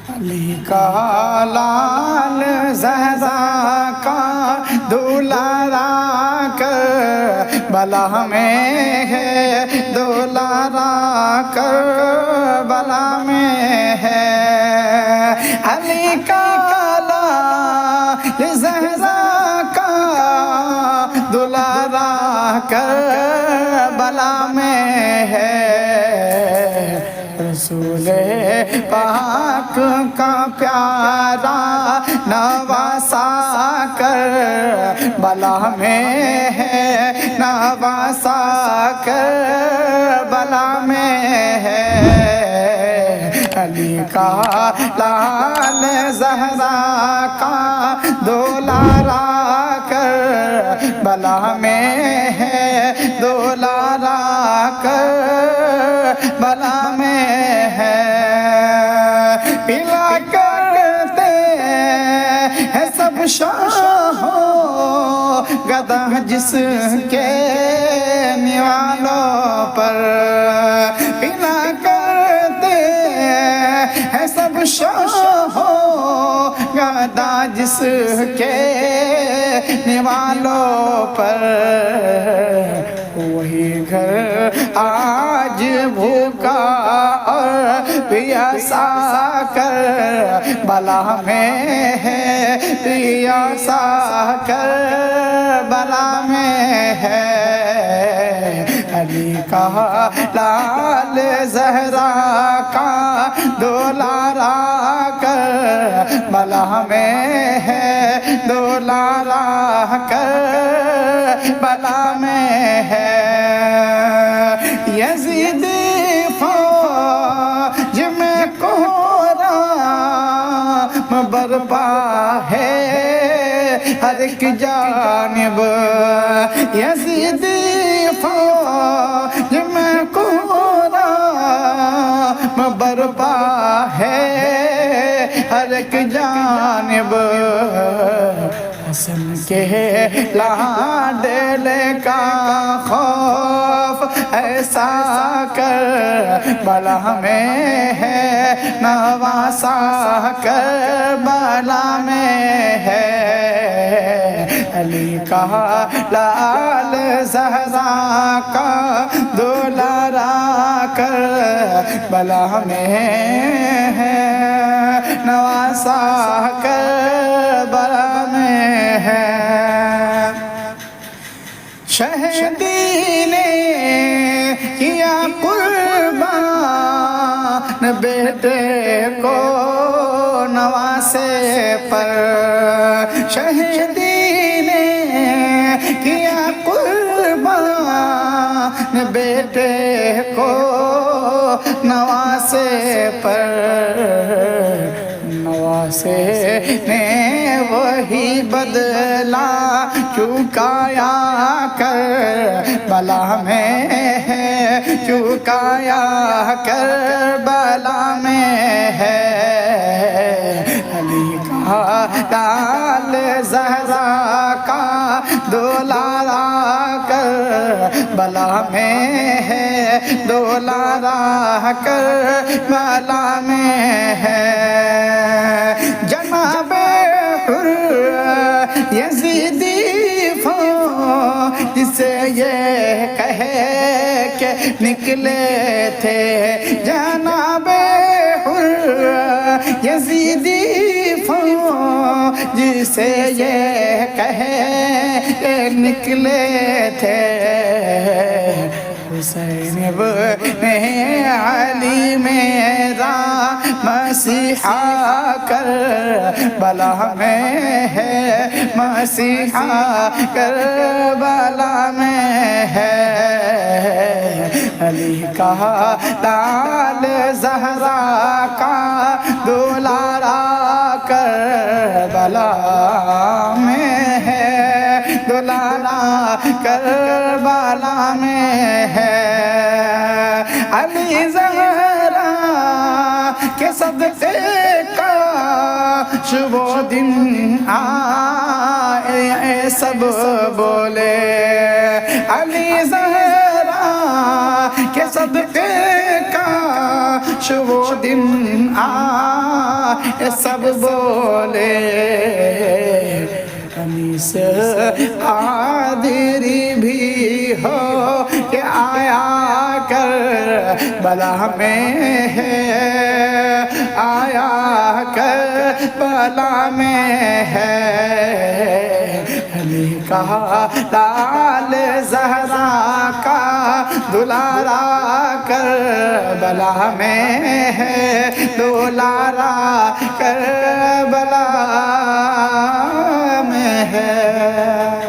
علی کا لال زہرا کا دولارا کربلا میں ہے، دولارا کربلا میں ہے۔ علی کا لال زہرا کا دولارا کربلا میں ہے۔ رسول پاک کا پیارا نواسا کربلا میں ہے، نواسا کربلا میں ہے۔ علی کا لال زہرا کا دولارا کربلا میں ہے، دولارا کربلا میں ہے۔ پلا کرتے ہیں سب شاہوں گدا جس کے نوالوں پر، پلا کرتے ہیں سب شاہوں گدا جس کے نوالوں پر۔ وہی گھر آج بھوکا اور پیاسا کربلا میں ہے، پیاسا کربلا میں ہے۔ علی کا لال زہرا کا دولارا کربلا میں ہے، دولارا کربلا میں ہے۔ یزیدی فوج میں قرآن برپا ہے ہر ایک جانب، یزیدی فوج میں قرآن برپا ہے ہر ایک جانب۔ حسن کے لاڈلے کا خوف ایسا کربلا میں ہے، نواسا کربلا میں ہے۔ علی کا لال زہرا کا دولارا کربلا میں ہے، نواسا کربلا میں ہے۔ شہیدی نے کیا قربان بیٹے کو نواسے پر، شہیدی نے کیا قربان بیٹے کو نواسے پر۔ نواسے نے وہی بدلہ چکایا کربلا میں ہے، چکایا کربلا میں ہے۔ علی کا لال زہرا کا دولارا کربلا میں ہے، دولارا کربلا میں ہے۔ جناب حر یزیدی فوج سے یہ کہے کہ نکلے تھے، جناب حر یزیدی فوج سے یہ کہے کہ نکلے تھے۔ حسین ابن علی میرا مسیحا کربلا میں ہے، مسیحا کربلا میں ہے۔ علی کا لال زہرا کا دولارا کربلا میں ہے، دولارا کربلا میں ہے۔ علی زہرا کے صدقے کا وہ دن آئے سب بولے، علی زہرا کے صدقے کاش وہ دن آئے سب بولے انیس قادری بھی ہو کہ آیا کربلا میں ہے، آیا کربلا میں ہے، علی کا لال زہرا کا دلارا کربلا میں ہے، دلارا کربلا میں ہے۔